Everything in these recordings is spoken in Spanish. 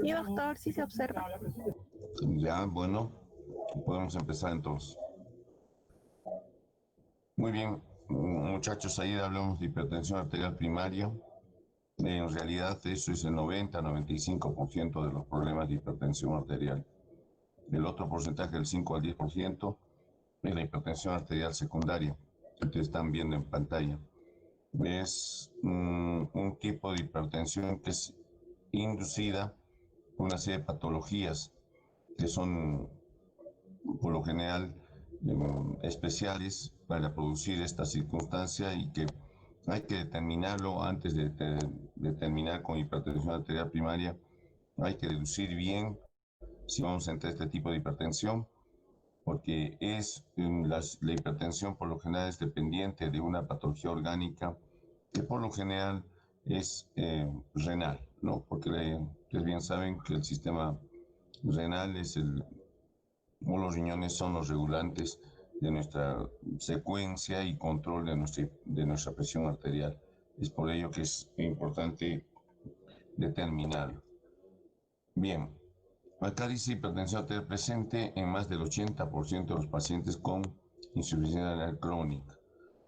Y doctor, sí se observa. Ya, bueno, podemos empezar entonces. Muy bien, muchachos, ahí hablamos de hipertensión arterial primaria. En realidad eso es el 90-95% de los problemas de hipertensión arterial. El otro porcentaje, del 5 al 10%, es la hipertensión arterial secundaria, que ustedes están viendo en pantalla. Es un tipo de hipertensión que es inducida por una serie de patologías que son, por lo general, especiales para producir esta circunstancia y que hay que determinarlo antes de terminar con hipertensión arterial primaria. Hay que deducir bien si vamos a entrar a este tipo de hipertensión, porque la hipertensión por lo general es dependiente de una patología orgánica que por lo general es renal, ¿no? Porque ustedes bien saben que el sistema renal o los riñones son los regulantes de nuestra secuencia y control de nuestra presión arterial. Es por ello que es importante determinarlo. Bien, acá dice hipertensión arterial presente en más del 80% de los pacientes con insuficiencia renal crónica.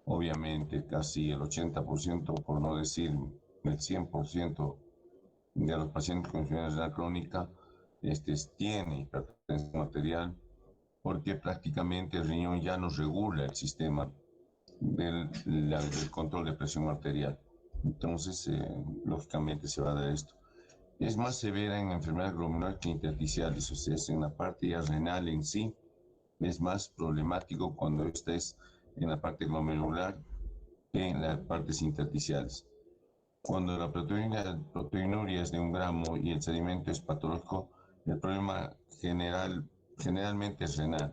Obviamente, casi el 80%, por no decir el 100% de los pacientes con insuficiencia renal crónica, tiene hipertensión arterial porque prácticamente el riñón ya no regula el sistema del control de presión arterial. Entonces, lógicamente se va a dar esto. Es más severa en enfermedad glomerular que intersticiales, o sea, es en la parte ya renal en sí, es más problemático cuando esta es en la parte glomerular que en las partes intersticiales. Cuando la proteinuria es de 1 gramo y el sedimento es patológico, el problema generalmente es renal.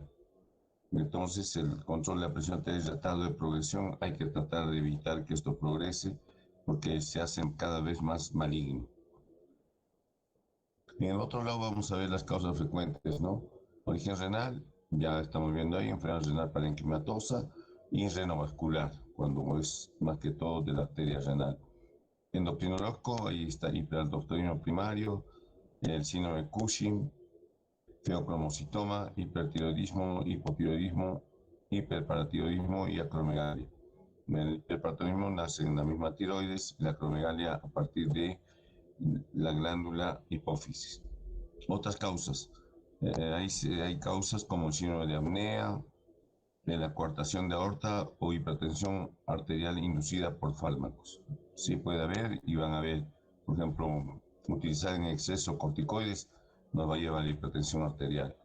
Entonces, el control de la presión arterial es tratado de progresión. Hay que tratar de evitar que esto progrese porque se hacen cada vez más maligno. En el otro lado vamos a ver las causas frecuentes, ¿no? Origen renal, ya estamos viendo ahí, enfermedad renal parenquimatosa y renovascular, cuando es más que todo de la arteria renal. Endocrinológico, ahí está hiperaldosteronismo primario, el síndrome de Cushing, feocromocitoma, hipertiroidismo, hipotiroidismo, hiperparatiroidismo y acromegalia. El hiperparatiroidismo nace en la misma tiroides, la acromegalia a partir de la glándula hipófisis. Otras causas. Hay causas como el síndrome de apnea, de la coartación de aorta o hipertensión arterial inducida por fármacos. Sí puede haber y van a haber, por ejemplo, utilizar en exceso corticoides nos va a llevar a la hipertensión arterial.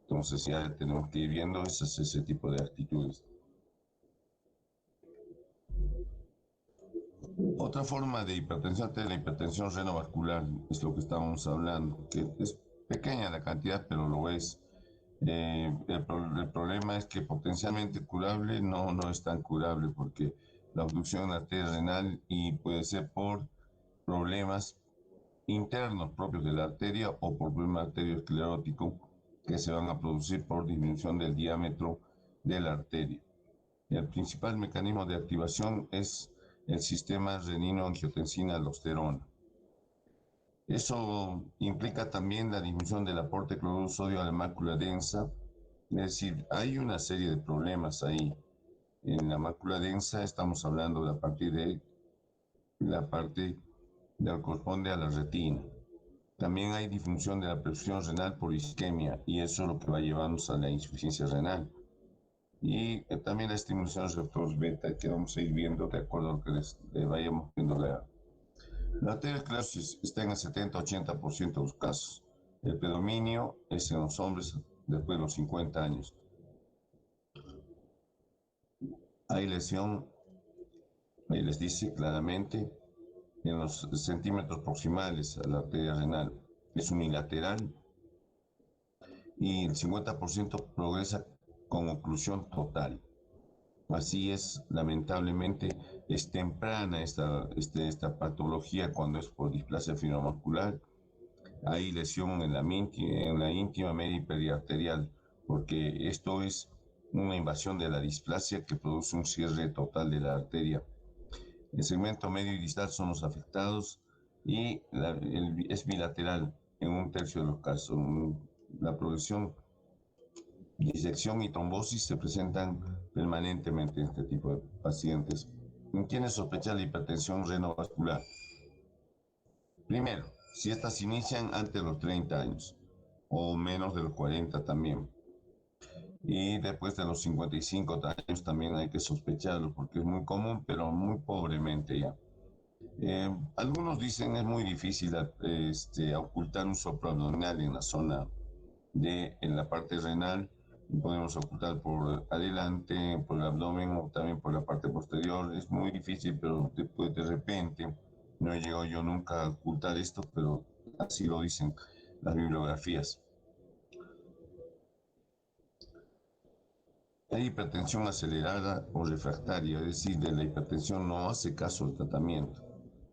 Entonces ya tenemos que ir viendo ese tipo de actitudes. Otra forma de hipertensión arterial, la hipertensión renovascular, es lo que estábamos hablando, que es pequeña la cantidad, pero lo es. El problema es que potencialmente curable no es tan curable porque la obstrucción de la arteria renal y puede ser por problemas internos propios de la arteria o por problema arteriosclerótico que se van a producir por disminución del diámetro de la arteria. El principal mecanismo de activación es el sistema renino-angiotensina-aldosterona. Eso implica también la disminución del aporte de cloruro de sodio a la mácula densa. Es decir, hay una serie de problemas ahí. En la mácula densa estamos hablando de a partir de la parte que corresponde a la retina. También hay disfunción de la perfusión renal por isquemia y eso es lo que va a llevarnos a la insuficiencia renal. Y también la estimulación de receptores beta que vamos a ir viendo de acuerdo a lo que les vayamos viendo la aterosclerosis está en el 70-80% de los casos. El predominio es en los hombres después de los 50 años. Hay lesión, ahí les dice claramente, en los centímetros proximales a la arteria renal. Es unilateral y el 50% progresa con oclusión total. Así es, lamentablemente, es temprana esta patología cuando es por displasia fibromuscular. Hay lesión en la íntima media y periarterial, porque esto es una invasión de la displasia que produce un cierre total de la arteria. El segmento medio y distal son los afectados y es bilateral. en un tercio de los casos. La progresión, disección y trombosis se presentan permanentemente en este tipo de pacientes. ¿En quiénes sospecha la hipertensión renovascular? Primero, si estas inician antes de los 30 años o menos de los 40 también. Y después de los 55 años también hay que sospecharlo porque es muy común, pero muy pobremente ya. Algunos dicen es muy difícil ocultar un soproabdominal en la zona en la parte renal. Podemos ocultar por adelante, por el abdomen o también por la parte posterior. Es muy difícil, pero después de repente, no he llegado yo nunca a ocultar esto, pero así lo dicen las bibliografías. Hay hipertensión acelerada o refractaria, es decir, de la hipertensión no hace caso al tratamiento,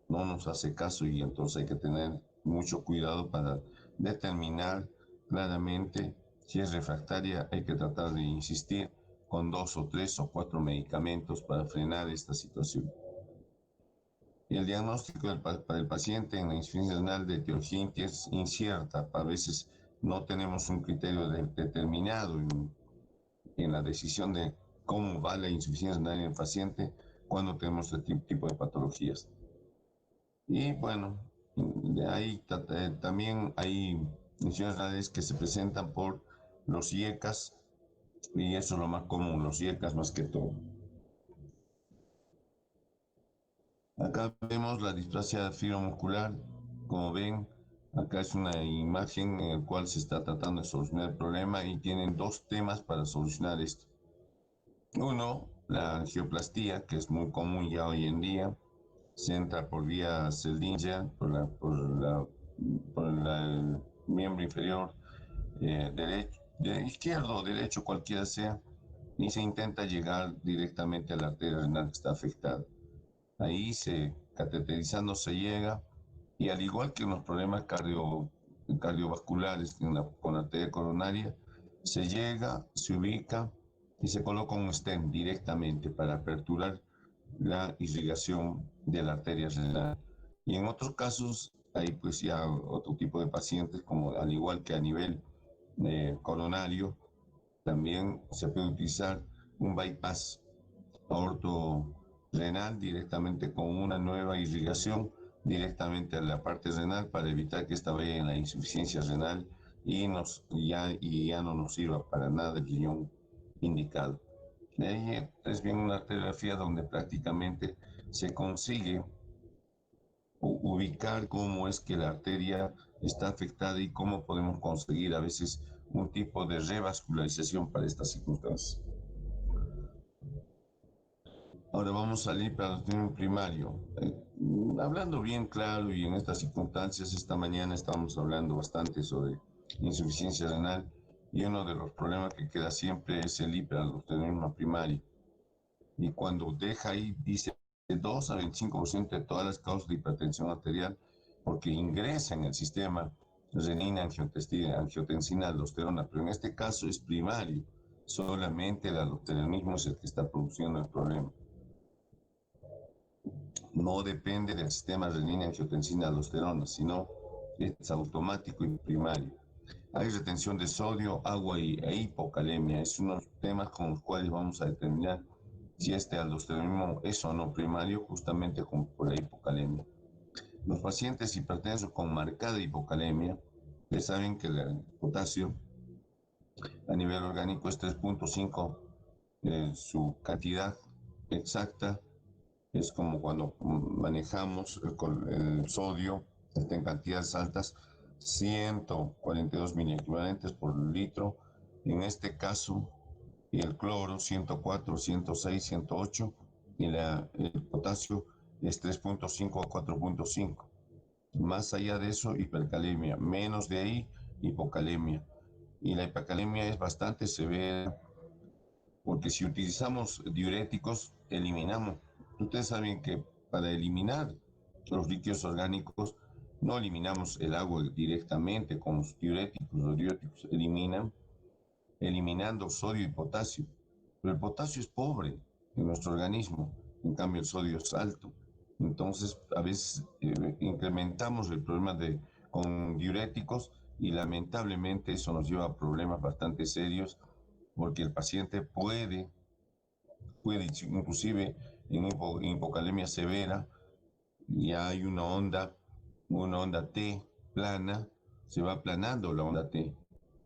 no nos hace caso y entonces hay que tener mucho cuidado para determinar claramente si es refractaria. Hay que tratar de insistir con 2 o 3 o 4 medicamentos para frenar esta situación. El diagnóstico para el paciente en la insuficiencia renal de etiología es incierta. A veces no tenemos un criterio determinado en la decisión de cómo va la insuficiencia renal en el paciente cuando tenemos este tipo de patologías. Y bueno, de ahí también hay insuficiencias renales que se presentan por los IECAS, y eso es lo más común, los IECAS más que todo. Acá vemos la displasia fibromuscular. Como ven, acá es una imagen en la cual se está tratando de solucionar el problema y tienen 2 temas para solucionar esto. Uno, la angioplastía, que es muy común ya hoy en día, se entra por vía Seldinger, el miembro inferior derecho, izquierdo o derecho, cualquiera sea, y se intenta llegar directamente a la arteria renal que está afectada. Ahí cateterizando se llega, y al igual que en los problemas cardiovasculares con la arteria coronaria, se llega, se ubica y se coloca un stent directamente para aperturar la irrigación de la arteria renal. Y en otros casos hay pues ya otro tipo de pacientes, como al igual que a nivel coronario, también se puede utilizar un bypass aorto-renal directamente con una nueva irrigación directamente a la parte renal para evitar que esta vaya en la insuficiencia renal y ya no nos sirva para nada el riñón indicado. De ahí es bien una radiografía donde prácticamente se consigue ubicar cómo es que la arteria está afectada y cómo podemos conseguir a veces un tipo de revascularización para estas circunstancias. Ahora vamos a salir para el tema primario. Hablando bien claro y en estas circunstancias, esta mañana estábamos hablando bastante sobre insuficiencia renal y uno de los problemas que queda siempre es el hiperaldosteronismo primario. Y cuando deja ahí, dice 2 a 25% de todas las causas de hipertensión arterial, porque ingresa en el sistema renina, angiotensina, aldosterona, pero en este caso es primario, solamente el aldosteronismo es el que está produciendo el problema. No depende del sistema renina, angiotensina, aldosterona, sino es automático y primario. Hay retención de sodio, agua e hipocalemia. Es unos temas con los cuales vamos a determinar si este aldosteronismo es o no primario, justamente por la hipocalemia. Los pacientes hipertensos con marcada hipocalemia, ya saben que el potasio a nivel orgánico es 3.5, su cantidad exacta es como cuando manejamos el sodio, está en cantidades altas, 142 miliequivalentes por litro. En este caso, y el cloro, 104, 106, 108, y el potasio es 3.5 a 4.5. Más allá de eso, hipercalemia. Menos de ahí, hipocalemia. Y la hipocalemia es bastante severa, porque si utilizamos diuréticos, eliminamos. Ustedes saben que para eliminar los líquidos orgánicos, no eliminamos el agua directamente con los diuréticos. Los diuréticos eliminando sodio y potasio. Pero el potasio es pobre en nuestro organismo, en cambio el sodio es alto. Entonces, a veces incrementamos el problema de con diuréticos y lamentablemente eso nos lleva a problemas bastante serios porque el paciente puede inclusive en hipocalemia severa, ya hay una onda T plana, se va aplanando la onda T,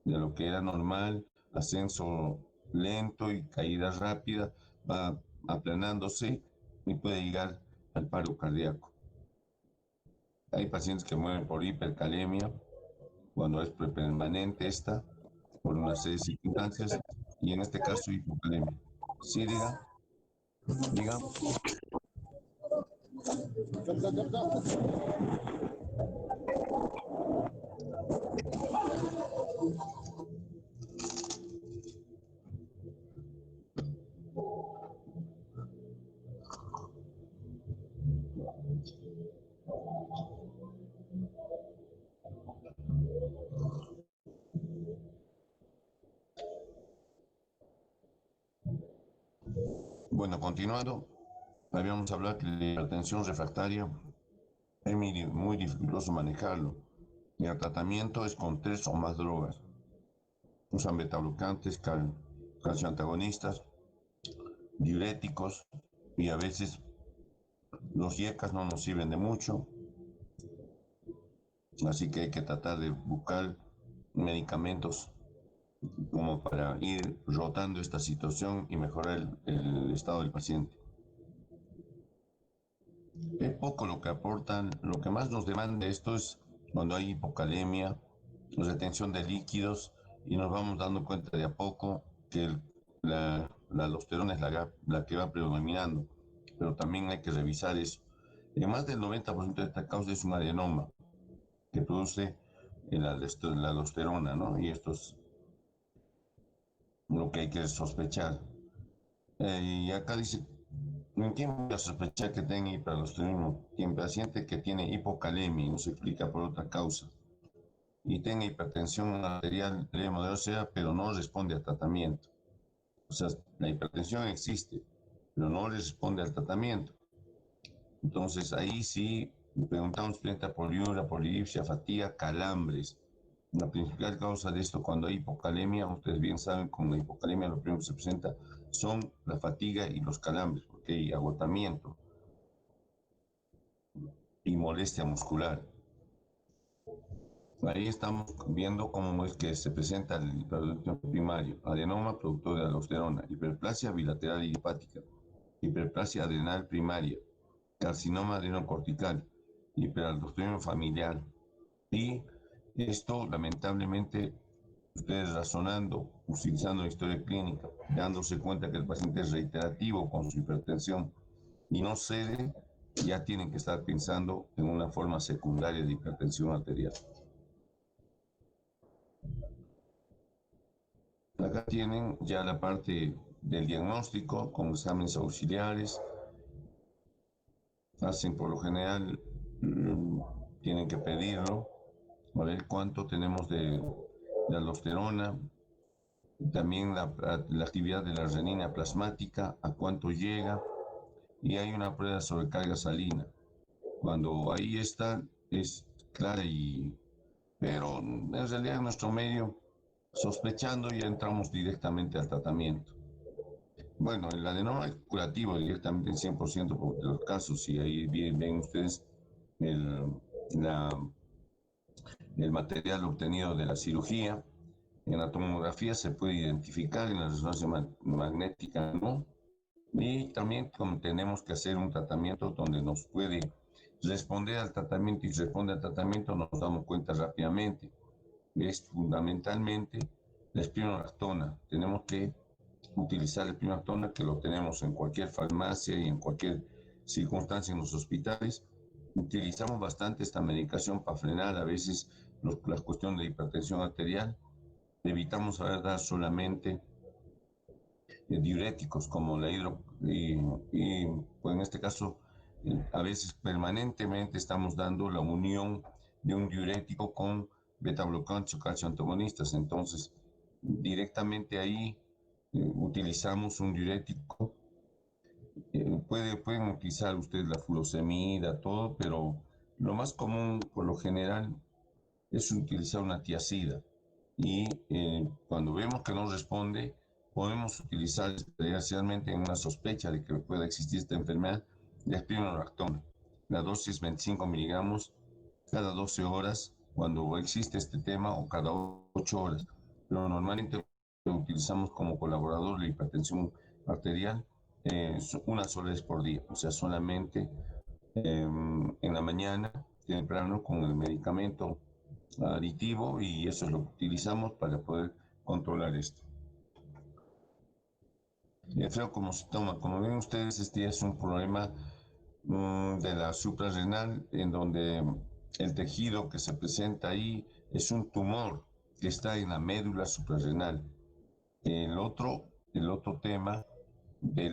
de lo que era normal, ascenso lento y caída rápida, va aplanándose y puede llegar al paro cardíaco. Hay pacientes que mueren por hipercalemia, cuando es permanente esta, por una serie de circunstancias, y en este caso hipocalemia. Sí, diga. Bueno, continuando, habíamos hablado que la hipertensión refractaria es muy dificultoso manejarlo. Y el tratamiento es con 3 o más drogas. Usan beta-bloqueantes, calcioantagonistas, diuréticos y a veces los IECAS no nos sirven de mucho. Así que hay que tratar de buscar medicamentos como para ir rotando esta situación y mejorar el estado del paciente. Es poco lo que aportan, lo que más nos demanda esto es cuando hay hipocalemia, retención de líquidos y nos vamos dando cuenta de a poco que la aldosterona es la que va predominando, pero también hay que revisar eso. En más del 90% de esta causa es un adenoma que produce la aldosterona, ¿no? Y esto es lo que hay que sospechar. Y acá dice, ¿en quién voy a sospechar que tenga hiperaldosteronismo? En paciente que tiene hipocalemia y no se explica por otra causa y tenga hipertensión arterial leve, moderada, severa, pero no responde al tratamiento. O sea, la hipertensión existe, pero no responde al tratamiento. Entonces ahí sí preguntamos frente a poliuria, polidipsia, fatiga, calambres. La principal causa de esto cuando hay hipocalemia, ustedes bien saben, con la hipocalemia lo primero que se presenta son la fatiga y los calambres, porque hay agotamiento y molestia muscular. Ahí estamos viendo cómo es que se presenta el producto primario: adenoma productor de aldosterona, hiperplasia bilateral idiopática, hiperplasia adrenal primaria, carcinoma adenocortical, hiperaldosteronismo familiar. Y esto, lamentablemente, ustedes razonando, utilizando la historia clínica, dándose cuenta que el paciente es reiterativo con su hipertensión y no cede, ya tienen que estar pensando en una forma secundaria de hipertensión arterial. Acá tienen ya la parte del diagnóstico con exámenes auxiliares. Hacen por lo general, tienen que pedirlo, a ver cuánto tenemos de aldosterona, también la actividad de la renina plasmática, a cuánto llega, y hay una prueba sobre carga salina. Cuando ahí está, es clara pero en realidad en nuestro medio, sospechando, ya entramos directamente al tratamiento. Bueno, el adenoma es curativo directamente en 100% de los casos, y ahí ven ustedes el, el material obtenido de la cirugía. En la tomografía se puede identificar, en la resonancia magnética no. Y también tenemos que hacer un tratamiento donde nos puede responder al tratamiento, y responde al tratamiento, nos damos cuenta rápidamente. Es fundamentalmente la espironolactona. Tenemos que utilizar el espironolactona, que lo tenemos en cualquier farmacia y en cualquier circunstancia en los hospitales. Utilizamos bastante esta medicación para frenar a veces la cuestión de hipertensión arterial. Evitamos dar solamente diuréticos como la pues en este caso a veces permanentemente estamos dando la unión de un diurético con beta-bloqueantes o calcioantagonistas. Entonces directamente ahí utilizamos un diurético. Pueden utilizar ustedes la furosemida, todo, pero lo más común por lo general es utilizar una tiacida. Y cuando vemos que no responde, podemos utilizar especialmente en una sospecha de que pueda existir esta enfermedad, la espironolactona. La dosis 25 miligramos cada 12 horas cuando existe este tema o cada 8 horas. Pero normalmente lo utilizamos como colaborador de hipertensión arterial una sola vez por día, o sea, solamente en la mañana, temprano, con el medicamento aditivo, y eso es lo que utilizamos para poder controlar esto. El feo como se toma, como ven ustedes, este es un problema de la suprarrenal, en donde el tejido que se presenta ahí es un tumor que está en la médula suprarrenal. El otro tema de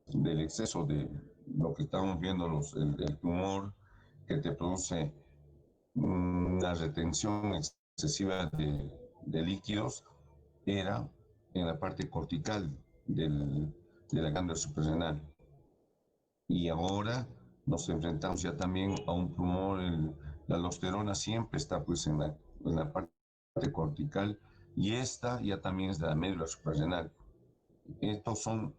del exceso de lo que estamos viendo, el tumor que te produce una retención excesiva de líquidos, era en la parte cortical de la glándula suprarrenal. Y ahora nos enfrentamos ya también a un tumor, la aldosterona siempre está pues en la parte cortical, y esta ya también es de la médula suprarrenal. Estos son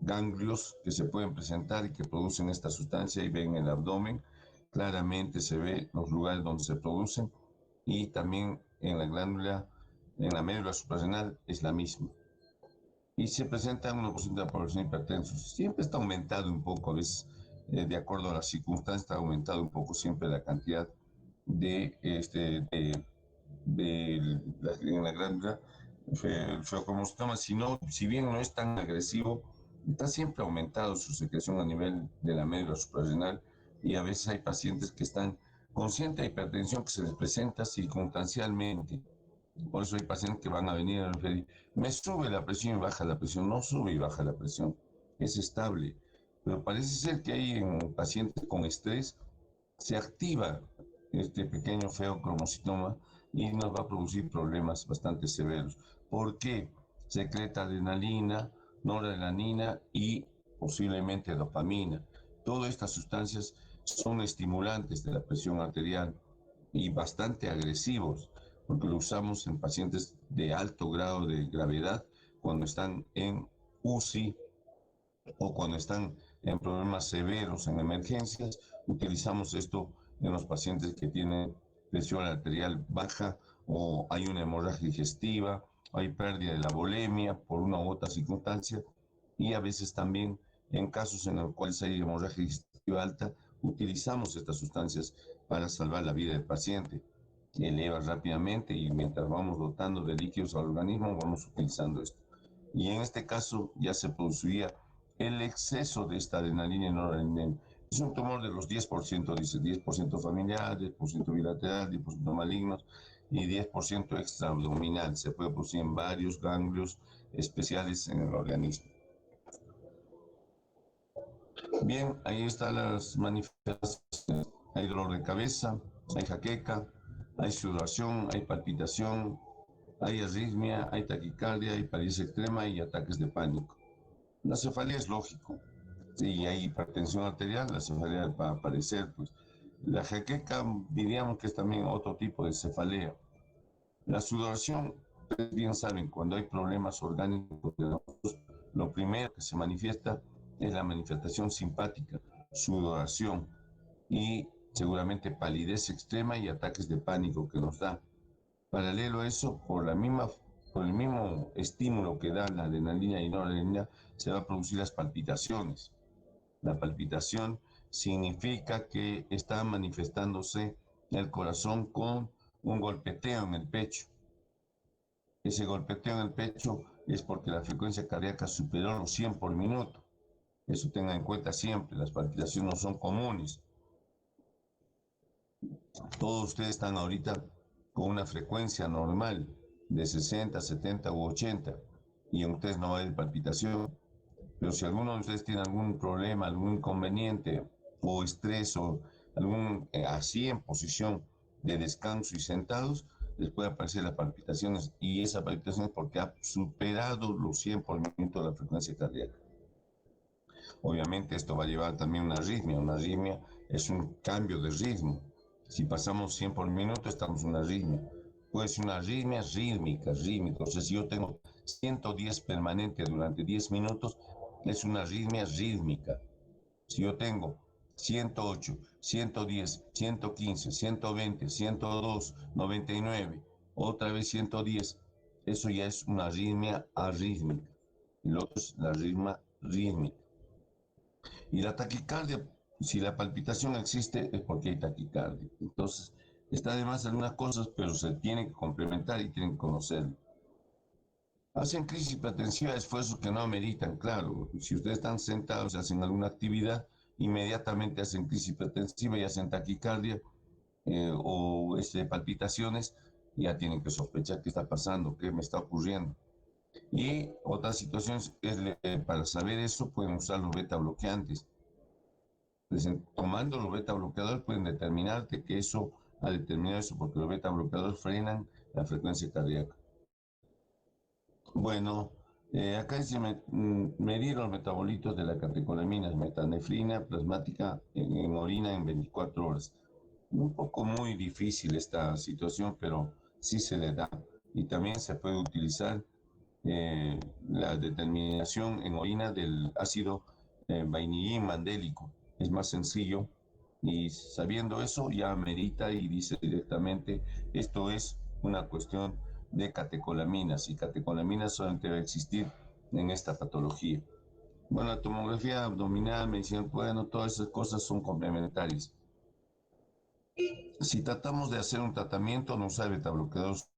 ganglios que se pueden presentar y que producen esta sustancia, y ven el abdomen, claramente se ve los lugares donde se producen, y también en la glándula, en la médula suprarrenal es la misma. Y se presenta 1% de la población hipertensos. Siempre está aumentado un poco, a veces, de acuerdo a las circunstancias, está aumentado un poco siempre la cantidad en la glándula. El feocromostoma, si bien no es tan agresivo, está siempre aumentado su secreción a nivel de la médula suprarrenal, y a veces hay pacientes que están conscientes de hipertensión que se les presenta circunstancialmente. Por eso hay pacientes que van a venir a referir, me sube la presión y baja la presión. No sube y baja la presión, es estable. Pero parece ser que hay en pacientes con estrés, se activa este pequeño feocromocitoma y nos va a producir problemas bastante severos. ¿Por qué? Secreta adrenalina, noradrenalina y posiblemente dopamina. Todas estas sustancias son estimulantes de la presión arterial y bastante agresivos, porque lo usamos en pacientes de alto grado de gravedad, cuando están en UCI o cuando están en problemas severos, en emergencias. Utilizamos esto en los pacientes que tienen presión arterial baja, o hay una hemorragia digestiva, hay pérdida de la volemia por una u otra circunstancia, y a veces también en casos en los cuales hay hemorragia digestiva alta, utilizamos estas sustancias para salvar la vida del paciente. Eleva rápidamente, y mientras vamos dotando de líquidos al organismo, vamos utilizando esto. Y en este caso ya se produciría el exceso de esta adrenalina y noradrenalina. Es un tumor de los 10%, dice 10% familiar, 10% bilateral, 10% malignos y 10% extraabdominal. Se puede producir en varios ganglios especiales en el organismo. Bien, ahí están las manifestaciones. Hay dolor de cabeza, hay jaqueca, hay sudoración, hay palpitación, hay arritmia, hay taquicardia, hay parálisis extrema y ataques de pánico. La cefalea es lógico. Si hay hipertensión arterial, la cefalea va a aparecer, pues. La jaqueca, diríamos que es también otro tipo de cefalea. La sudoración, ustedes bien saben, cuando hay problemas orgánicos de nosotros, lo primero que se manifiesta es la manifestación simpática, sudoración, y seguramente palidez extrema y ataques de pánico que nos da. Paralelo a eso, por el mismo estímulo que da la adrenalina y noradrenalina, se va a producir las palpitaciones. La palpitación significa que está manifestándose el corazón con un golpeteo en el pecho. Ese golpeteo en el pecho es porque la frecuencia cardíaca superó los 100 por minuto. Eso tengan en cuenta siempre, las palpitaciones no son comunes. Todos ustedes están ahorita con una frecuencia normal de 60, 70 u 80, y en ustedes no va a haber palpitación. Pero si alguno de ustedes tiene algún problema, algún inconveniente o estrés, o así en posición de descanso y sentados, les puede aparecer las palpitaciones, y esa palpitación es porque ha superado los 100 por minuto de la frecuencia cardíaca. Obviamente esto va a llevar también una arritmia. Una arritmia es un cambio de ritmo. Si pasamos 100 por minuto, estamos en una arritmia. Puede ser una arritmia rítmica. O sea, si yo tengo 110 permanente durante 10 minutos, es una arritmia rítmica. Si yo tengo 108, 110, 115, 120, 102, 99, otra vez 110, eso ya es una arritmia arrítmica. Y lo otro es la arritmia rítmica. Y la taquicardia, si la palpitación existe, es porque hay taquicardia. Entonces, está de más algunas cosas, pero se tienen que complementar y tienen que conocerlo. Hacen crisis hipertensiva de esfuerzos que no ameritan, claro. Si ustedes están sentados y hacen alguna actividad, inmediatamente hacen crisis hipertensiva y hacen taquicardia o palpitaciones, ya tienen que sospechar qué está pasando, qué me está ocurriendo. Y otras situaciones, para saber eso, pueden usar los beta bloqueantes. Tomando los beta bloqueadores pueden determinarte que eso, a determinar eso, porque los beta bloqueadores frenan la frecuencia cardíaca. Bueno, acá dice medir los metabolitos de la catecolaminas, metanefrina plasmática en orina en 24 horas. Un poco muy difícil esta situación, pero sí se le da. Y también se puede utilizar la determinación en orina del ácido vainillín mandélico. Es más sencillo y sabiendo eso ya medita y dice directamente, esto es una cuestión de catecolaminas y catecolaminas solamente va a existir en esta patología. Bueno, la tomografía abdominal, me decían, bueno, todas esas cosas son complementarias. Si tratamos de hacer un tratamiento, no usar betabloqueadores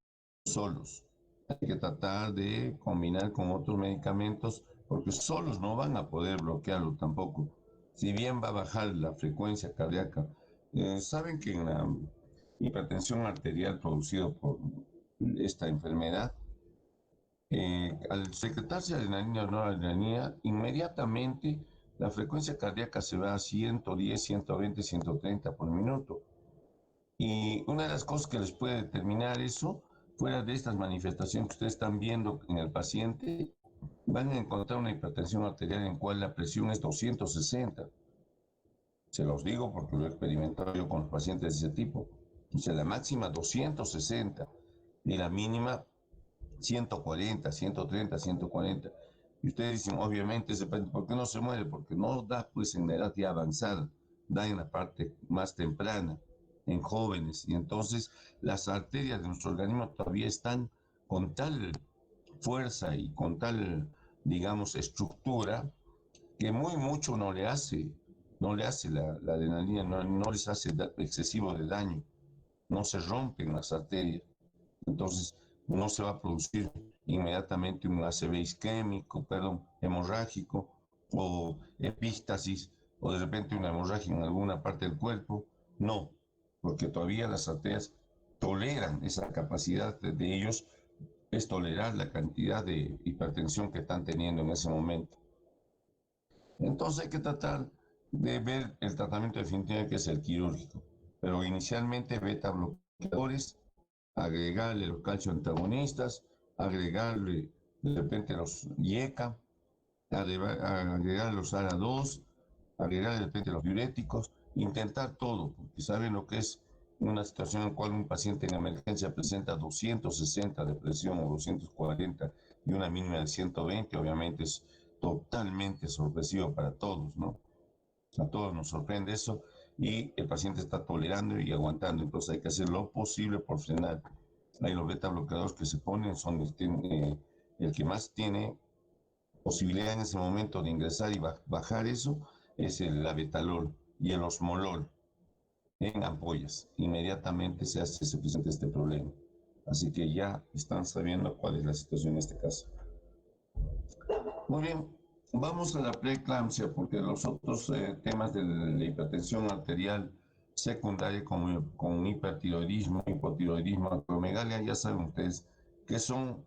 solos. Hay que tratar de combinar con otros medicamentos porque solos no van a poder bloquearlo tampoco. Si bien va a bajar la frecuencia cardíaca, saben que en la hipertensión arterial producida por esta enfermedad, al secretarse adrenalina o noradrenalina, inmediatamente la frecuencia cardíaca se va a 110, 120, 130 por minuto. Y una de las cosas que les puede determinar eso, fuera de estas manifestaciones que ustedes están viendo en el paciente, van a encontrar una hipertensión arterial en cual la presión es 260. Se los digo porque lo he experimentado yo con los pacientes de ese tipo. O sea, la máxima 260 y la mínima 140, 130, 140. Y ustedes dicen, obviamente, ¿por qué no se muere? Porque no da pues en la edad ya avanzada, da en la parte más temprana, en jóvenes. Y entonces las arterias de nuestro organismo todavía están con tal fuerza y con tal, digamos, estructura, que muy mucho no le hace la adrenalina, no les hace excesivo de daño, no se rompen las arterias. Entonces, no se va a producir inmediatamente un ACV isquémico, hemorrágico, o epístasis, o de repente una hemorragia en alguna parte del cuerpo. No, porque todavía las arterias toleran esa capacidad de ellos, es tolerar la cantidad de hipertensión que están teniendo en ese momento. Entonces hay que tratar de ver el tratamiento definitivo que es el quirúrgico, pero inicialmente beta bloqueadores, agregarle los calcio antagonistas, agregarle de repente los IECA, agregar los ARA2, agregar de repente los diuréticos, intentar todo, porque saben lo que es una situación en la cual un paciente en emergencia presenta 260 de presión o 240 y una mínima de 120, obviamente es totalmente sorpresivo para todos, ¿no? A todos nos sorprende eso y el paciente está tolerando y aguantando, entonces hay que hacer lo posible por frenar. Ahí los beta bloqueadores que se ponen son el que más tiene posibilidad en ese momento de ingresar y bajar eso, es el abetalol y el osmolol en ampollas. Inmediatamente se presenta este problema. Así que ya están sabiendo cuál es la situación en este caso. Muy bien, vamos a la preeclampsia, porque los otros temas de la hipertensión arterial secundaria con hipertiroidismo, hipotiroidismo, acromegalia, ya saben ustedes que son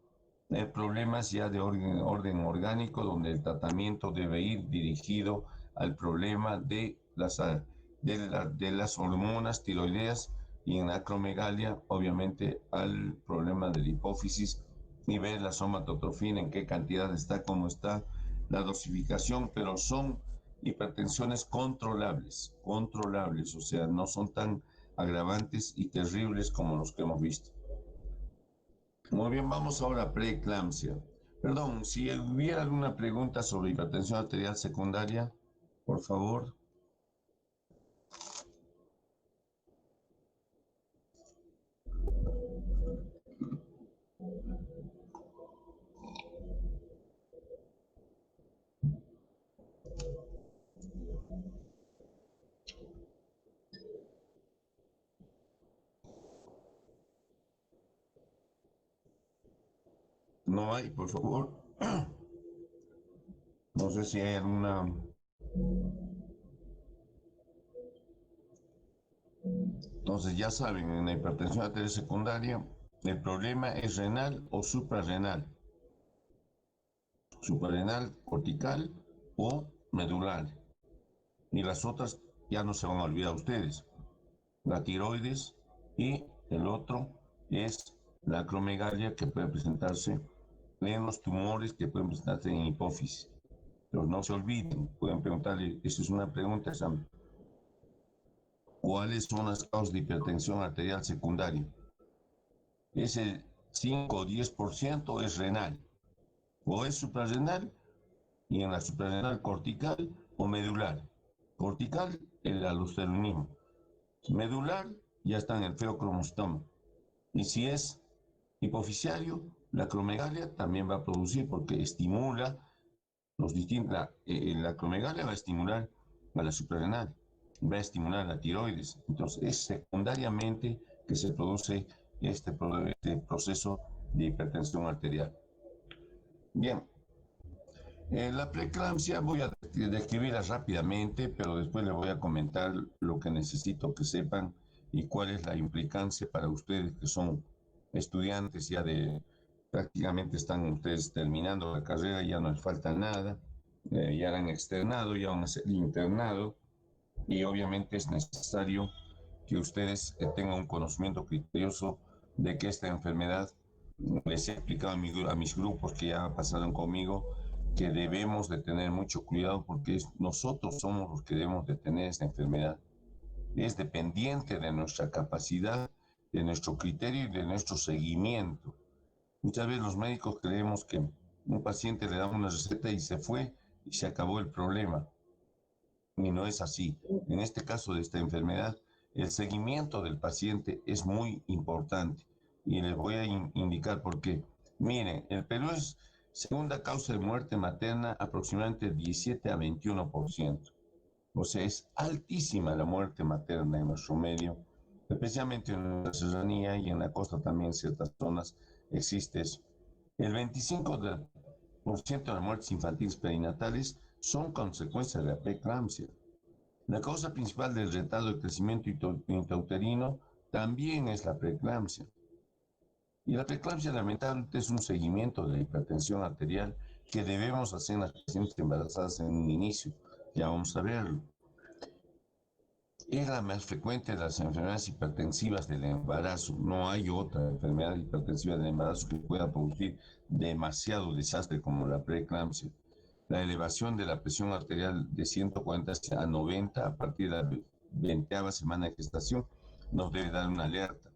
problemas ya de orden orgánico, donde el tratamiento debe ir dirigido al problema de las hormonas tiroideas y en la acromegalia, obviamente, al problema de la hipófisis y ver la somatotrofina, en qué cantidad está, cómo está la dosificación, pero son hipertensiones controlables, o sea, no son tan agravantes y terribles como los que hemos visto. Muy bien, vamos ahora a preeclampsia. Perdón, si hubiera alguna pregunta sobre hipertensión arterial secundaria, por favor. No hay, por favor. No sé si hay alguna. Entonces, ya saben, en la hipertensión arterial secundaria, el problema es renal o suprarrenal. Suprarrenal, cortical o medular. Y las otras ya no se van a olvidar ustedes. La tiroides y el otro es la acromegalia, que puede presentarse en los tumores que pueden presentarse en hipófisis. Pero no se olviden, pueden preguntarle, esa es una pregunta, examen. ¿Cuáles son las causas de hipertensión arterial secundaria? Ese 5 o 10% es renal, o es suprarrenal, y en la suprarrenal cortical o medular. Cortical, el aldosteronismo. Medular, ya está en el feocromostoma. Y si es hipofisiario, la acromegalia también va a producir porque estimula la acromegalia va a estimular a la suprarrenal, va a estimular la tiroides. Entonces es secundariamente que se produce este proceso de hipertensión arterial. Bien, la preeclampsia voy a describirla rápidamente, pero después les voy a comentar lo que necesito que sepan y cuál es la implicancia para ustedes que son estudiantes ya prácticamente están ustedes terminando la carrera, ya no les falta nada, ya han externado, ya van a ser internado y obviamente es necesario que ustedes tengan un conocimiento criterioso de que esta enfermedad, les he explicado a mis grupos que ya pasaron conmigo, que debemos de tener mucho cuidado porque nosotros somos los que debemos de tener esta enfermedad. Es dependiente de nuestra capacidad, de nuestro criterio y de nuestro seguimiento. Muchas veces los médicos creemos que un paciente le da una receta y se fue y se acabó el problema. Y no es así. En este caso de esta enfermedad, el seguimiento del paciente es muy importante. Y les voy a indicar por qué. Miren, el Perú es segunda causa de muerte materna aproximadamente 17 a 21%. O sea, es altísima la muerte materna en nuestro medio, especialmente en la serranía y en la costa también en ciertas zonas existe eso. El 25% de las muertes infantiles perinatales son consecuencias de la preeclampsia. La causa principal del retardo de crecimiento intrauterino también es la preeclampsia. Y la preeclampsia lamentablemente es un seguimiento de la hipertensión arterial que debemos hacer en las pacientes embarazadas en un inicio. Ya vamos a verlo. Es la más frecuente de las enfermedades hipertensivas del embarazo. No hay otra enfermedad hipertensiva del embarazo que pueda producir demasiado desastre como la preeclampsia. La elevación de la presión arterial de 140 a 90 a partir de la 20ª semana de gestación nos debe dar una alerta.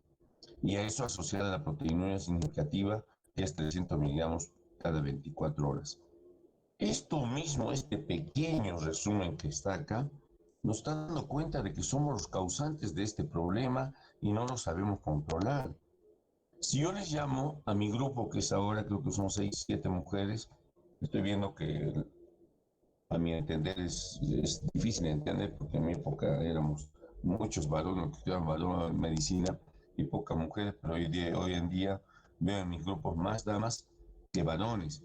Y a eso asociada a la proteinuria significativa, que es 300 miligramos cada 24 horas. Esto mismo, este pequeño resumen que está acá, nos está dando cuenta de que somos los causantes de este problema y no lo sabemos controlar. Si yo les llamo a mi grupo, que es ahora, creo que son 6, 7 mujeres, estoy viendo que a mi entender es difícil de entender porque en mi época éramos muchos varones que estudiaban valor en medicina y pocas mujeres, pero hoy en día veo en mis grupos más damas que varones.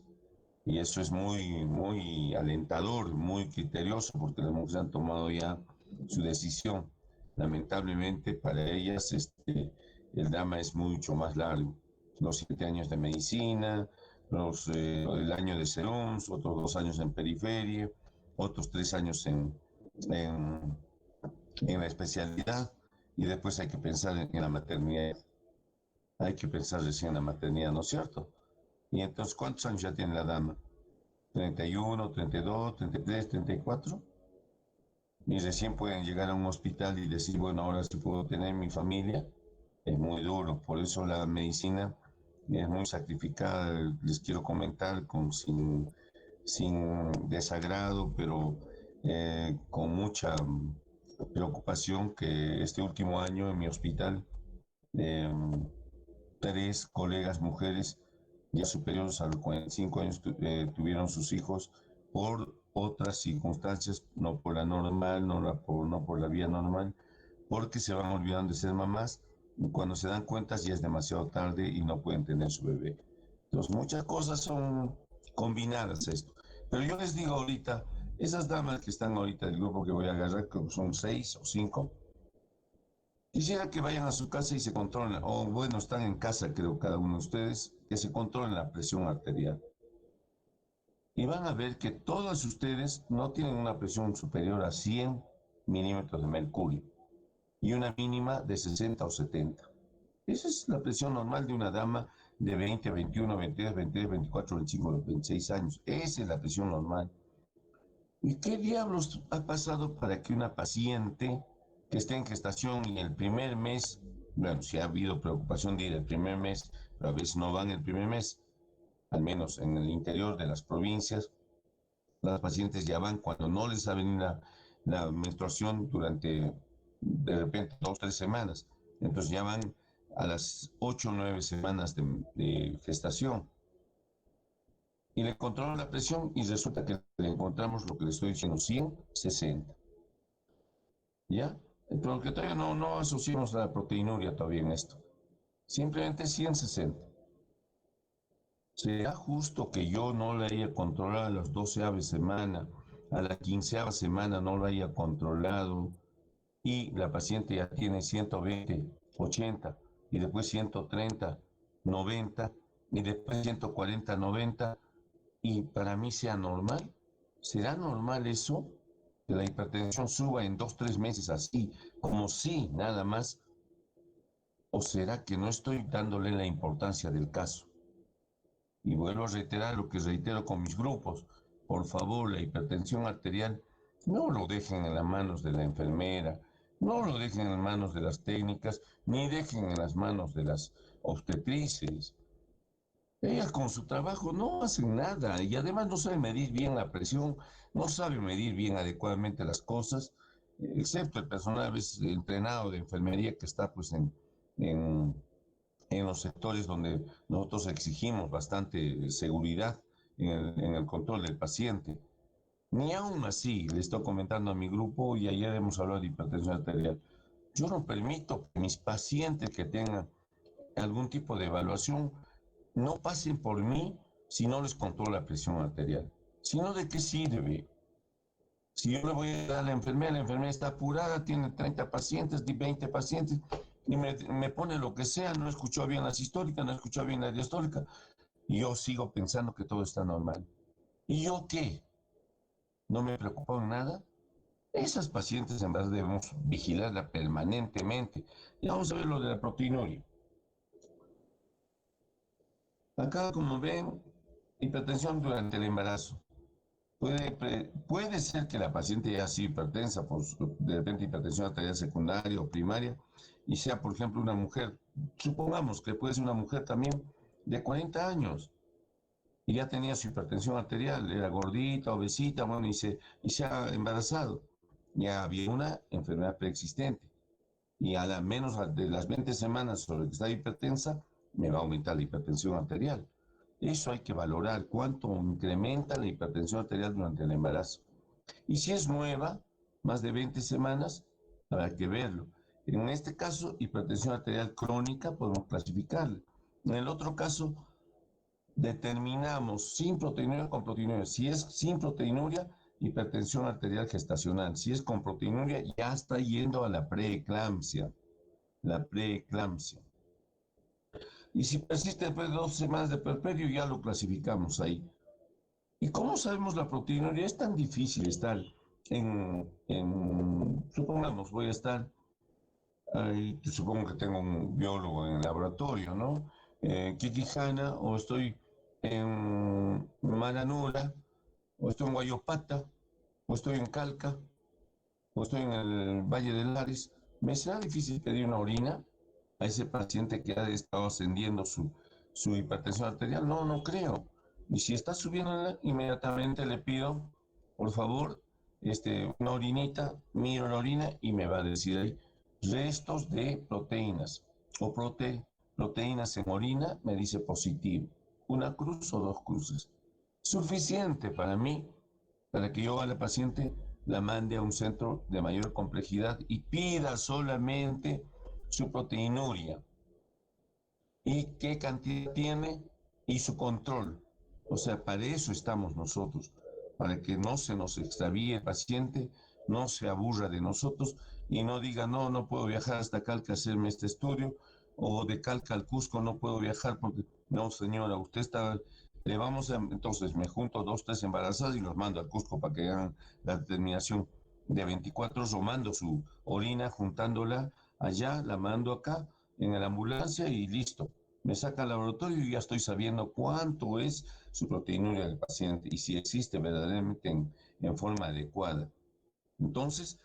Y eso es muy alentador, muy criterioso, porque las mujeres han tomado ya su decisión. Lamentablemente para ellas el drama es mucho más largo. Los 7 años de medicina, el año de serums, otros 2 años en periferia, otros 3 años en la especialidad, y después hay que pensar en la maternidad. Hay que pensar recién en la maternidad, ¿no es cierto? Y entonces, ¿cuántos años ya tiene la dama? 31, 32, 33, 34. y recién pueden llegar a un hospital y decir, bueno, ahora sí puedo tener mi familia, es muy duro. Por eso la medicina es muy sacrificada, les quiero comentar, sin desagrado, pero con mucha preocupación que este último año en mi hospital, eh, tres colegas mujeres ya superiores a los 45 años tuvieron sus hijos por otras circunstancias, no por la normal, no por la vía normal, porque se van olvidando de ser mamás y cuando se dan cuenta ya es demasiado tarde y no pueden tener su bebé. Entonces muchas cosas son combinadas esto. Pero yo les digo ahorita, esas damas que están ahorita del grupo que voy a agarrar, que son 6 o 5, quisiera que vayan a su casa y se controlen, o bueno, están en casa, creo, cada uno de ustedes, que se controlen la presión arterial. Y van a ver que todos ustedes no tienen una presión superior a 100 milímetros de mercurio y una mínima de 60 o 70. Esa es la presión normal de una dama de 20, 21, 22, 23, 24, 25, 26 años. Esa es la presión normal. ¿Y qué diablos ha pasado para que una paciente que esté en gestación y el primer mes, bueno, si ha habido preocupación de ir el primer mes, pero a veces no van el primer mes, al menos en el interior de las provincias, las pacientes ya van cuando no les ha venido la menstruación durante de repente 2 o 3 semanas, entonces ya van a las 8 o 9 semanas de gestación y le controlan la presión y resulta que le encontramos lo que le estoy diciendo, 160. ¿Ya? Porque todavía no asociamos la proteinuria todavía en esto. Simplemente 160. ¿Será justo que yo no la haya controlado a las 12ª semana, a la 15ª semana no la haya controlado y la paciente ya tiene 120, 80 y después 130, 90 y después 140, 90 y para mí sea normal? ¿Será normal eso? Que la hipertensión suba en 2, 3 meses así, como si nada más, o será que no estoy dándole la importancia del caso? Y vuelvo a reiterar lo que reitero con mis grupos. Por favor, la hipertensión arterial no lo dejen en las manos de la enfermera, no lo dejen en las manos de las técnicas, ni dejen en las manos de las obstetrices. Ellas con su trabajo no hacen nada y además no saben medir bien la presión, no saben medir bien adecuadamente las cosas, excepto el personal a veces entrenado de enfermería que está pues en, en los sectores donde nosotros exigimos bastante seguridad en el control del paciente. Ni aún así, le estoy comentando a mi grupo y ayer hemos hablado de hipertensión arterial. Yo no permito que mis pacientes que tengan algún tipo de evaluación no pasen por mí si no les controlo la presión arterial. Si no, ¿de qué sirve? Si yo le voy a dar a la enfermera está apurada, tiene 30 pacientes, 20 pacientes, y me pone lo que sea, no escuchó bien la sistólica, no escuchó bien la diastólica, y yo sigo pensando que todo está normal. ¿Y yo qué? ¿No me preocupa en nada? Esas pacientes en verdad debemos vigilarla permanentemente. Y vamos a ver lo de la proteinuria. Acá, como ven, hipertensión durante el embarazo. Puede ser que la paciente ya sea hipertensa, por de repente hipertensión arterial secundaria o primaria, y sea, por ejemplo, una mujer, supongamos que puede ser una mujer también de 40 años, y ya tenía su hipertensión arterial, era gordita, obesita, bueno, y se ha embarazado. Ya había una enfermedad preexistente, y a la menos de las 20 semanas sobre que está hipertensa, me va a aumentar la hipertensión arterial. Eso hay que valorar, cuánto incrementa la hipertensión arterial durante el embarazo. Y si es nueva, más de 20 semanas, habrá que verlo. En este caso, hipertensión arterial crónica, podemos clasificarla. En el otro caso, determinamos sin proteinuria o con proteinuria. Si es sin proteinuria, hipertensión arterial gestacional. Si es con proteinuria, ya está yendo a la preeclampsia. La preeclampsia. Y si persiste después de 2 semanas de puerperio, ya lo clasificamos ahí. ¿Y cómo sabemos la proteinuria? Es tan difícil estar supongamos, voy a estar, supongo que tengo un biólogo en el laboratorio, ¿no? Quiquijana, o estoy en Mananura, o estoy en Guayopata, o estoy en Calca, o estoy en el Valle de Lares, me será difícil pedir una orina a ese paciente que ha estado ascendiendo su hipertensión arterial. No, no creo. Y si está subiendo, inmediatamente le pido, por favor, una orinita, miro la orina y me va a decir ahí restos de proteínas o proteínas en orina, me dice positivo. Una cruz o dos cruces. Suficiente para mí, para que yo a la paciente la mande a un centro de mayor complejidad y pida solamente su proteinuria y qué cantidad tiene y su control. O sea, para eso estamos nosotros, para que no se nos extravíe el paciente, no se aburra de nosotros y no diga, no, no puedo viajar hasta Calca a hacerme este estudio, o de Calca al Cusco no puedo viajar porque, no, señora, usted está, le vamos a, entonces me junto dos, tres embarazadas y los mando al Cusco para que hagan la determinación de 24 horas, o mando su orina juntándola allá, la mando acá en la ambulancia y listo. Me saca al laboratorio y ya estoy sabiendo cuánto es su proteinuria del paciente y si existe verdaderamente en forma adecuada. Entonces,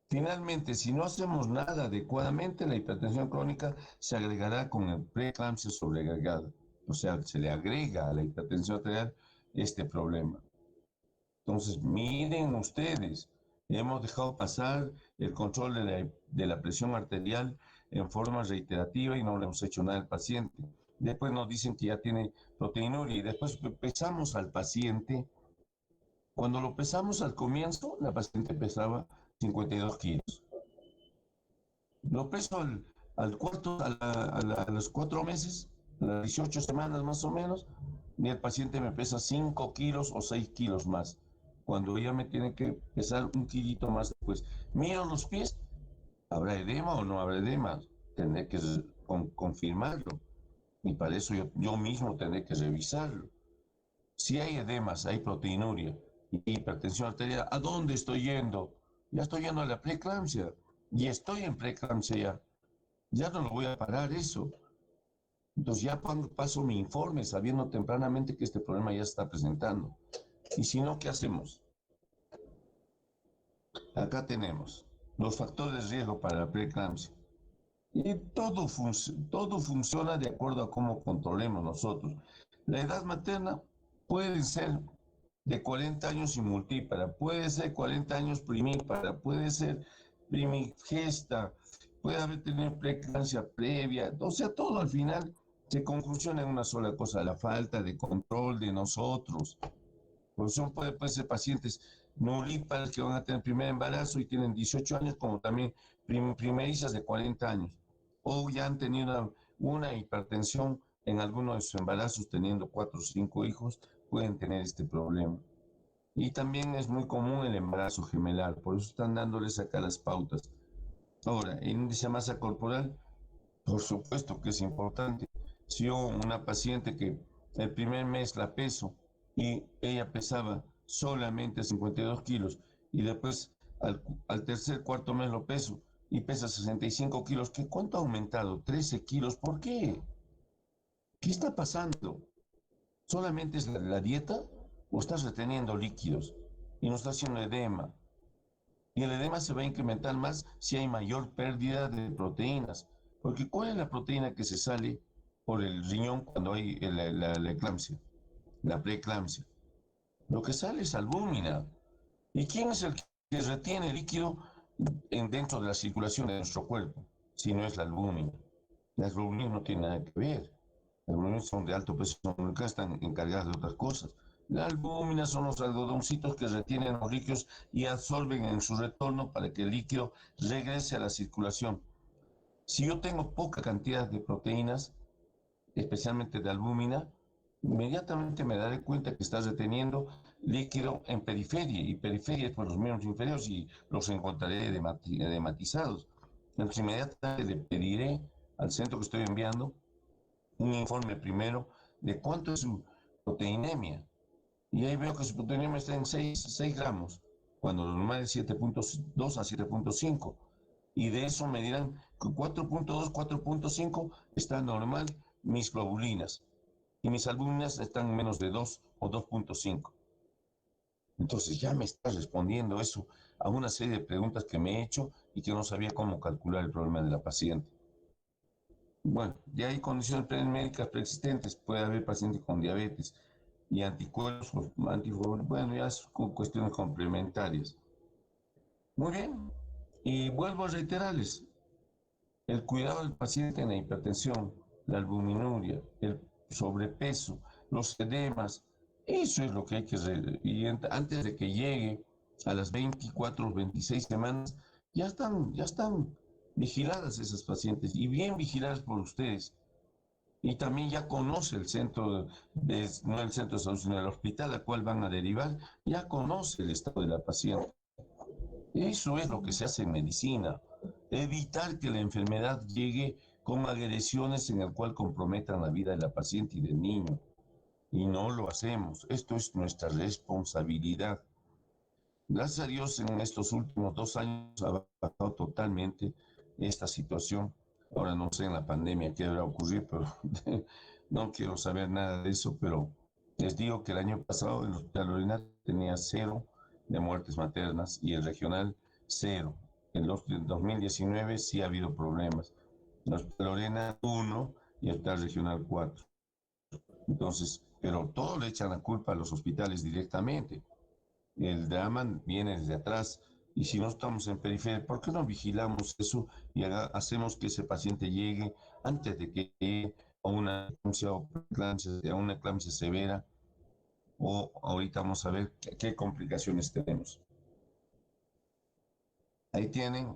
finalmente, si no hacemos nada adecuadamente, la hipertensión crónica se agregará con el preeclampsia sobreagregada. O sea, se le agrega a la hipertensión arterial este problema. Entonces, miren ustedes, hemos dejado pasar el control de la presión arterial en forma reiterativa y no le hemos hecho nada al paciente. Después nos dicen que ya tiene proteinuria y después pesamos al paciente. Cuando lo pesamos al comienzo, la paciente pesaba 52 kilos. Lo peso al cuarto, a los 4 meses, a las 18 semanas más o menos, y el paciente me pesa 5 kilos o 6 kilos más. Cuando ella me tiene que pesar un kilito más después. Miro los pies, ¿habrá edema o no habrá edema? Tendré que confirmarlo. Y para eso yo mismo tendré que revisarlo. Si hay edemas, hay proteinuria y hipertensión arterial, ¿a dónde estoy yendo? Ya estoy yendo a la preeclampsia. Y estoy en preeclampsia ya. Ya no lo voy a parar eso. Entonces ya paso mi informe sabiendo tempranamente que este problema ya se está presentando. Y si no, ¿qué hacemos? Acá tenemos los factores de riesgo para la preeclampsia. Y todo funciona de acuerdo a cómo controlemos nosotros. La edad materna puede ser de 40 años y multípara, puede ser 40 años primípara, puede ser primigesta, puede haber tenido preeclampsia previa, o sea, todo al final se conjunciona en una sola cosa, la falta de control de nosotros. Pues puede ser pacientes nulíparas que van a tener primer embarazo y tienen 18 años, como también primerizas de 40 años, o ya han tenido una hipertensión en alguno de sus embarazos, teniendo 4 o 5 hijos, pueden tener este problema. Y también es muy común el embarazo gemelar, por eso están dándoles acá las pautas. Ahora, el índice de masa corporal, por supuesto que es importante. Si yo, una paciente que el primer mes la peso y ella pesaba solamente 52 kilos y después al tercer, cuarto mes lo peso y pesa 65 kilos, ¿cuánto ha aumentado? 13 kilos, ¿por qué? ¿Qué está pasando? ¿Solamente es la dieta o estás reteniendo líquidos y no está haciendo edema? Y el edema se va a incrementar más si hay mayor pérdida de proteínas. Porque ¿cuál es la proteína que se sale por el riñón cuando hay la eclampsia, la preeclampsia? Lo que sale es albúmina. ¿Y quién es el que retiene líquido dentro de la circulación de nuestro cuerpo? Si no es la albúmina. Las albuminas no tienen nada que ver. Las albuminas son de alto peso molecular, están encargadas de otras cosas. La albúmina son los algodoncitos que retienen los líquidos y absorben en su retorno para que el líquido regrese a la circulación. Si yo tengo poca cantidad de proteínas, especialmente de albúmina, inmediatamente me daré cuenta que está reteniendo líquido en periferia, y periferia es por los miembros inferiores y los encontraré edematizados. Entonces inmediatamente le pediré al centro que estoy enviando un informe primero de cuánto es su proteinemia. Y ahí veo que su proteinemia está en 6 gramos, cuando lo normal es 7.2 a 7.5. Y de eso me dirán que 4.2, 4.5 está normal mis globulinas. Y mis albuminas están menos de 2 o 2.5. Entonces ya me está respondiendo eso a una serie de preguntas que me he hecho y que no sabía cómo calcular el problema de la paciente. Bueno, ya hay condiciones médicas preexistentes, puede haber pacientes con diabetes y anticuerpos, bueno, ya son cuestiones complementarias. Muy bien, y vuelvo a reiterarles, el cuidado del paciente en la hipertensión, la albuminuria, el sobrepeso, los edemas, eso es lo que hay que hacer. Y antes de que llegue a las 24 o 26 semanas, ya están vigiladas esas pacientes y bien vigiladas por ustedes. Y también ya conoce el centro, no el centro de salud, sino el hospital al cual van a derivar, ya conoce el estado de la paciente. Eso es lo que se hace en medicina, evitar que la enfermedad llegue con agresiones en el cual comprometan la vida de la paciente y del niño. Y no lo hacemos. Esto es nuestra responsabilidad. Gracias a Dios, en estos últimos 2 años ha bajado totalmente esta situación. Ahora no sé en la pandemia qué habrá ocurrido, pero no quiero saber nada de eso, pero les digo que el año pasado el Hospital Lorena tenía 0 de muertes maternas y el regional 0. En el 2019 sí ha habido problemas. El Hospital Lorena 1 y el Hospital Regional 4. Entonces, pero todo le echan la culpa a los hospitales directamente. El drama viene desde atrás. Y si no estamos en periferia, ¿por qué no vigilamos eso y hacemos que ese paciente llegue antes de que llegue a una eclampsia severa? O ahorita vamos a ver qué complicaciones tenemos. Ahí tienen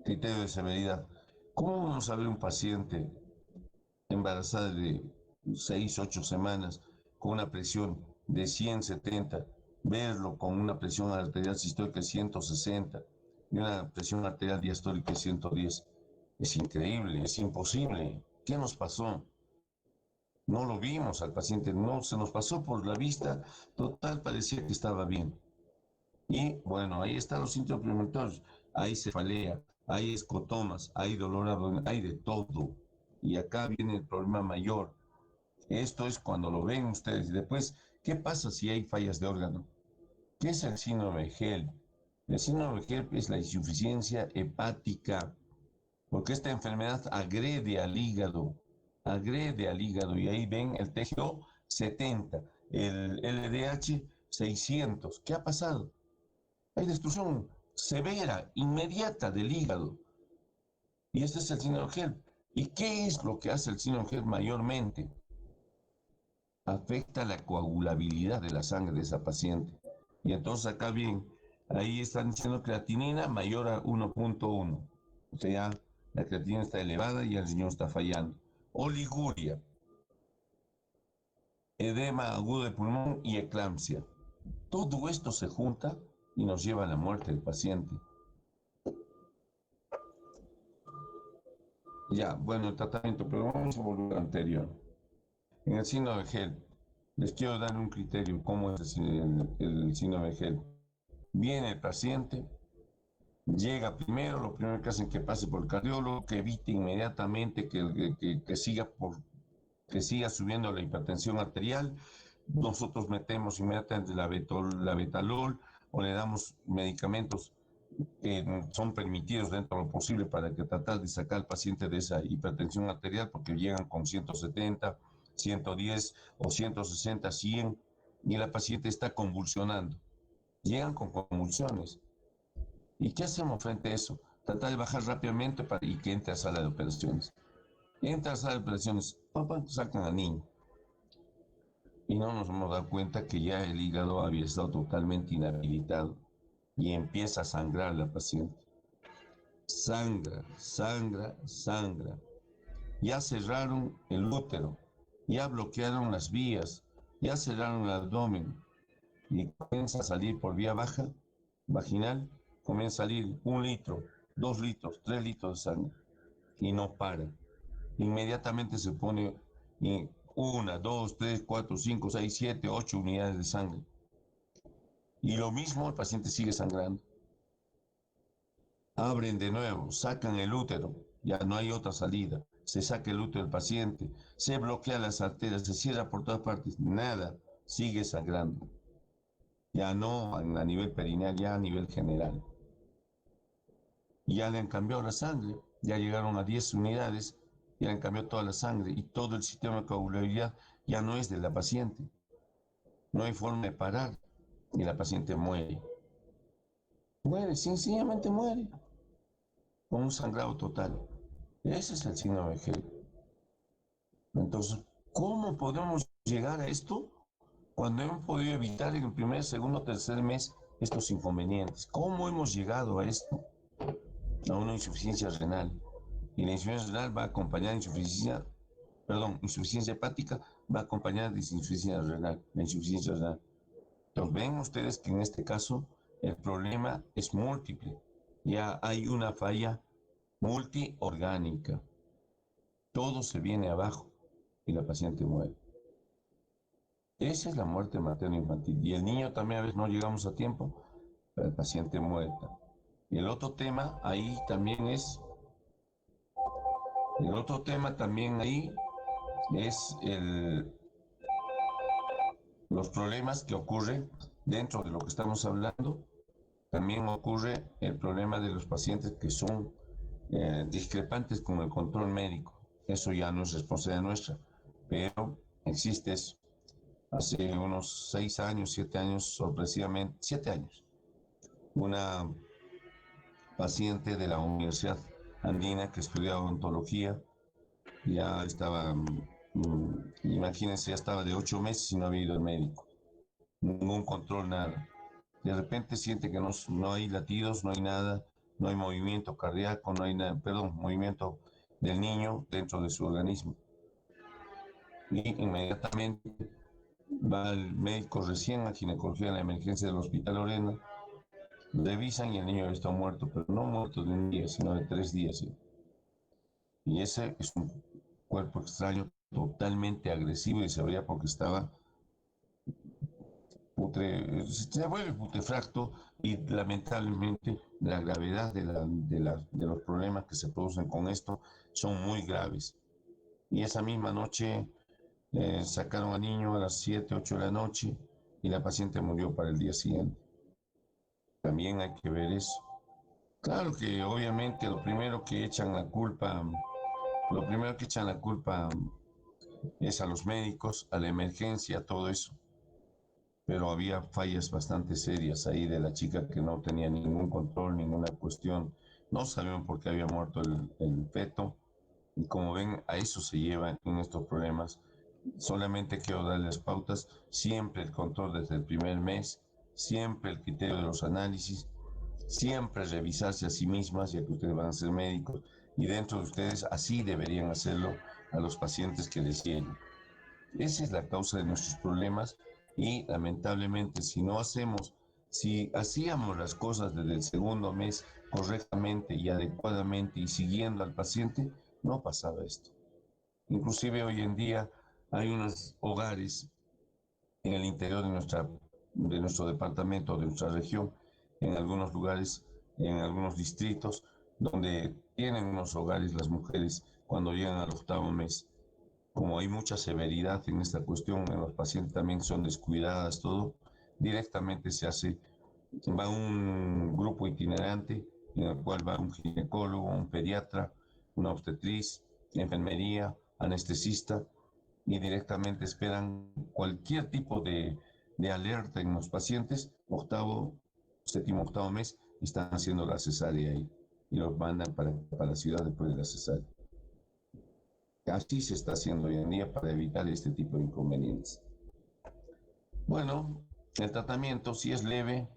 criterio de severidad. ¿Cómo vamos a ver un paciente embarazada de 6, 8 semanas con una presión de 170, verlo con una presión arterial sistólica de 160 y una presión arterial diastólica de 110? Es increíble, es imposible. ¿Qué nos pasó? No lo vimos al paciente, no se nos pasó por la vista, total parecía que estaba bien. Y bueno, ahí están los síntomas premonitorios, hay cefalea, hay escotomas, hay dolor abdominal, hay de todo. Y acá viene el problema mayor. Esto es cuando lo ven ustedes. Y después, ¿qué pasa si hay fallas de órgano? ¿Qué es el síndrome de HELP? El síndrome de HELP es la insuficiencia hepática, porque esta enfermedad agrede al hígado, y ahí ven el TGO 70, el LDH 600. ¿Qué ha pasado? Hay destrucción severa, inmediata del hígado. Y este es el síndrome de HELP. ¿Y qué es lo que hace el síndrome de HELP mayormente? Afecta la coagulabilidad de la sangre de esa paciente. Y entonces acá bien, ahí están diciendo creatinina mayor a 1.1. O sea, la creatinina está elevada y el riñón está fallando. Oliguria, edema agudo de pulmón y eclampsia. Todo esto se junta y nos lleva a la muerte del paciente. Ya, bueno, el tratamiento, pero vamos a volver al anterior. En el síndrome de HELP, les quiero dar un criterio, cómo es el síndrome de HELP. Viene el paciente, llega primero, lo primero que hacen es que pase por el cardiólogo, que evite inmediatamente que siga subiendo la hipertensión arterial. Nosotros metemos inmediatamente la betalol o le damos medicamentos que son permitidos dentro de lo posible para que tratar de sacar al paciente de esa hipertensión arterial, porque llegan con 170, 110 o 160, 100 y la paciente está convulsionando. Llegan con convulsiones. ¿Y qué hacemos frente a eso? Tratar de bajar rápidamente y que entre a sala de operaciones. Entra a sala de operaciones, papá, sacan al niño. Y no nos hemos dado cuenta que ya el hígado había estado totalmente inhabilitado y empieza a sangrar la paciente. Sangra, sangra, sangra. Ya cerraron el útero, ya bloquearon las vías, ya cerraron el abdomen y comienza a salir por vía baja, vaginal, comienza a salir 1 litro, 2 litros, 3 litros de sangre y no para. Inmediatamente se pone 1, 2, 3, 4, 5, 6, 7, 8 unidades de sangre. Y lo mismo, el paciente sigue sangrando. Abren de nuevo, sacan el útero, ya no hay otra salida. Se saca el útero del paciente, se bloquea las arterias, se cierra por todas partes, nada, sigue sangrando. ya no a nivel perineal, ya a nivel general. Y ya le han cambiado la sangre, ya llegaron a 10 unidades, ya le han cambiado toda la sangre y todo el sistema de coagulabilidad ya no es de la paciente. No hay forma de parar y la paciente muere. Muere, sencillamente muere, con un sangrado total. Ese es el signo de Gel. Entonces, ¿cómo podemos llegar a esto cuando hemos podido evitar en el primer, segundo, tercer mes estos inconvenientes? ¿Cómo hemos llegado a esto? A una insuficiencia renal. Y la insuficiencia renal va acompañada de insuficiencia hepática va acompañada de insuficiencia renal, la insuficiencia renal. Entonces ven ustedes que en este caso el problema es múltiple. Ya hay una falla multiorgánica. Todo se viene abajo y la paciente muere. Esa es la muerte materno-infantil. Y el niño también a veces no llegamos a tiempo, pero el paciente muerta. Y el otro tema ahí también es, el otro tema también ahí es los problemas que ocurren dentro de lo que estamos hablando. También ocurre el problema de los pacientes que son discrepantes con el control médico. Eso ya no es responsabilidad nuestra, pero existe eso. Hace unos 6 años, 7 años, sorpresivamente, 7 años, una paciente de la Universidad Andina que estudiaba odontología, ya estaba, imagínense, ya estaba de 8 meses y no había ido al médico, ningún control, nada. De repente siente que no hay latidos, no hay nada, no hay movimiento cardíaco, no hay nada, perdón, movimiento del niño dentro de su organismo. Y inmediatamente va al médico recién a ginecología en la emergencia del Hospital Lorena, revisan y el niño está muerto, pero no muerto de un día, sino de 3 días. ¿Sí? Y ese es un cuerpo extraño, totalmente agresivo y se veía porque estaba se vuelve putrefacto y lamentablemente la gravedad de los problemas que se producen con esto son muy graves. Y esa misma noche sacaron al niño a las 7, 8 de la noche y la paciente murió para el día siguiente. También hay que ver eso. Claro que obviamente lo primero que echan la culpa es a los médicos, a la emergencia, todo eso. Pero había fallas bastante serias ahí de la chica que no tenía ningún control, ninguna cuestión. No sabían por qué había muerto el feto. Y como ven, a eso se llevan en estos problemas. Solamente quiero darles pautas, siempre el control desde el primer mes, siempre el criterio de los análisis, siempre revisarse a sí mismas, ya que ustedes van a ser médicos, y dentro de ustedes así deberían hacerlo a los pacientes que les lleguen. Esa es la causa de nuestros problemas y lamentablemente si hacíamos las cosas desde el segundo mes correctamente y adecuadamente y siguiendo al paciente, no pasaba esto. Inclusive hoy en día hay unos hogares en el interior de nuestro departamento, de nuestra región, en algunos lugares, en algunos distritos, donde tienen unos hogares las mujeres cuando llegan al octavo mes. Como hay mucha severidad en esta cuestión, los pacientes también son descuidadas, todo, directamente va un grupo itinerante en el cual va un ginecólogo, un pediatra, una obstetriz, enfermería, anestesista, y directamente esperan cualquier tipo de alerta en los pacientes, séptimo, octavo mes, están haciendo la cesárea ahí y los mandan para la ciudad después de la cesárea. Así se está haciendo hoy en día para evitar este tipo de inconvenientes. Bueno, el tratamiento, si es leve,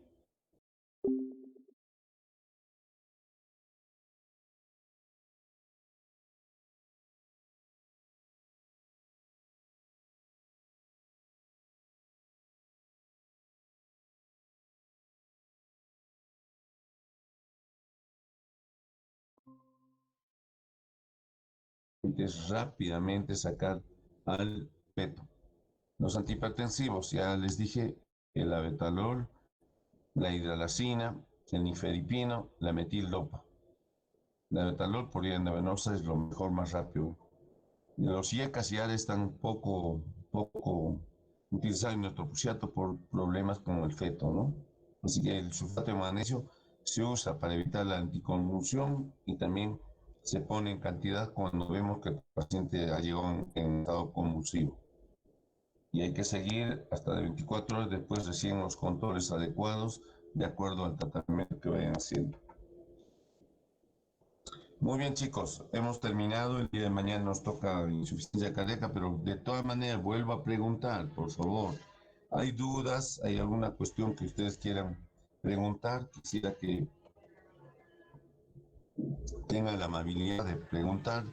es rápidamente sacar al feto. Los antihipertensivos, ya les dije, el abetalol, la hidralazina, el nifedipino, la metildopa. La abetalol por vía endovenosa es lo mejor, más rápido. Los IECAS ya están poco utilizar el nitroprusiato por problemas con el feto, ¿no? Así que el sulfato de magnesio se usa para evitar la anticonvulsión y también se pone en cantidad cuando vemos que el paciente ha llegado en estado convulsivo. Y hay que seguir hasta de 24 horas después recién los controles adecuados de acuerdo al tratamiento que vayan haciendo. Muy bien, chicos, hemos terminado. El día de mañana nos toca insuficiencia cardíaca, pero de todas maneras vuelvo a preguntar, por favor. ¿Hay dudas? ¿Hay alguna cuestión que ustedes quieran preguntar? Quisiera que tengan la amabilidad de preguntar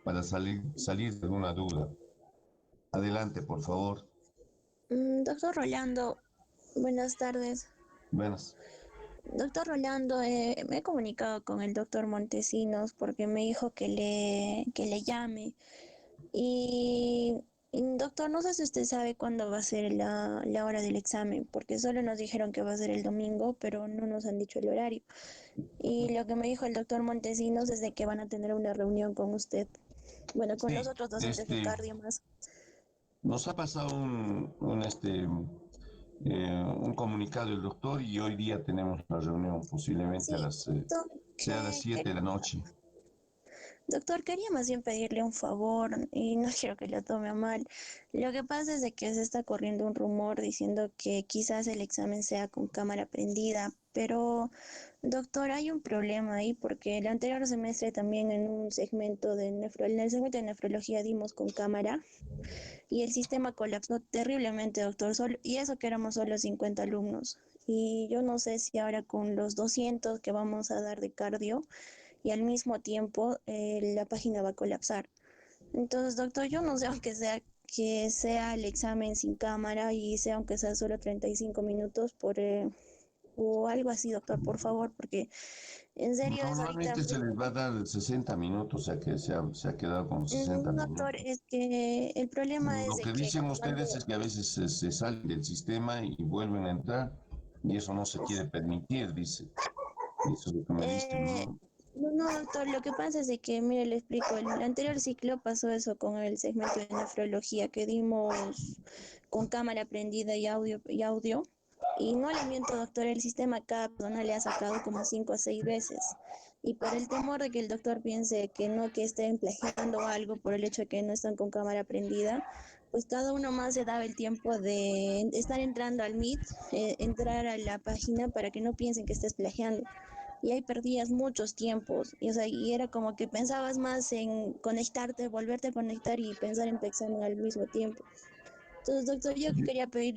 para salir de alguna duda. Adelante, por favor. Doctor Rolando, buenas tardes. Buenas. Doctor Rolando, me he comunicado con el doctor Montesinos porque me dijo que le llame. Y, doctor, no sé si usted sabe cuándo va a ser la hora del examen, porque solo nos dijeron que va a ser el domingo, pero no nos han dicho el horario. Y lo que me dijo el doctor Montesinos es de que van a tener una reunión con usted. Bueno, con los Sí, otros docentes de cardio más. nos ha pasado un comunicado del doctor y hoy día tenemos la reunión, posiblemente Sí, sea a las 7 de la noche. doctor, quería más bien pedirle un favor y no quiero que lo tome a mal. Lo que pasa es de que se está corriendo un rumor diciendo que quizás el examen sea con cámara prendida, pero doctor, hay un problema ahí porque el anterior semestre también en un segmento en el segmento de nefrología dimos con cámara y el sistema colapsó terriblemente, doctor, y eso que éramos solo 50 alumnos. Y yo no sé si ahora con los 200 que vamos a dar de cardio y al mismo tiempo la página va a colapsar. Entonces, doctor, yo no sé, aunque sea que sea el examen sin cámara y sea aunque sea solo 35 minutos o algo así, doctor, por favor, porque en serio es ahorita Normalmente se les va a dar 60 minutos, o sea que se ha quedado con 60 doctor, minutos. es que el problema es Lo de que que dicen ustedes cuando es que a veces se salen del sistema y vuelven a entrar y eso no se quiere permitir, dice. Eso es lo que me dicen, Eh, ¿no? no, doctor, lo que pasa es de que, mire, le explico, el anterior ciclo pasó eso con el segmento de nefrología que dimos con cámara prendida y no le miento, doctor, el sistema cada persona le ha sacado como 5 o 6 veces. Y por el temor de que el doctor piense que no, que estén plagiando algo por el hecho de que no están con cámara prendida, pues cada uno más se daba el tiempo de estar entrando al Meet, entrar a la página para que no piensen que estés plagiando y ahí perdías muchos tiempos, y, o sea, y era como que pensabas más en conectarte, volverte a conectar y pensar en tu examen al mismo tiempo. Entonces, doctor, yo quería pedir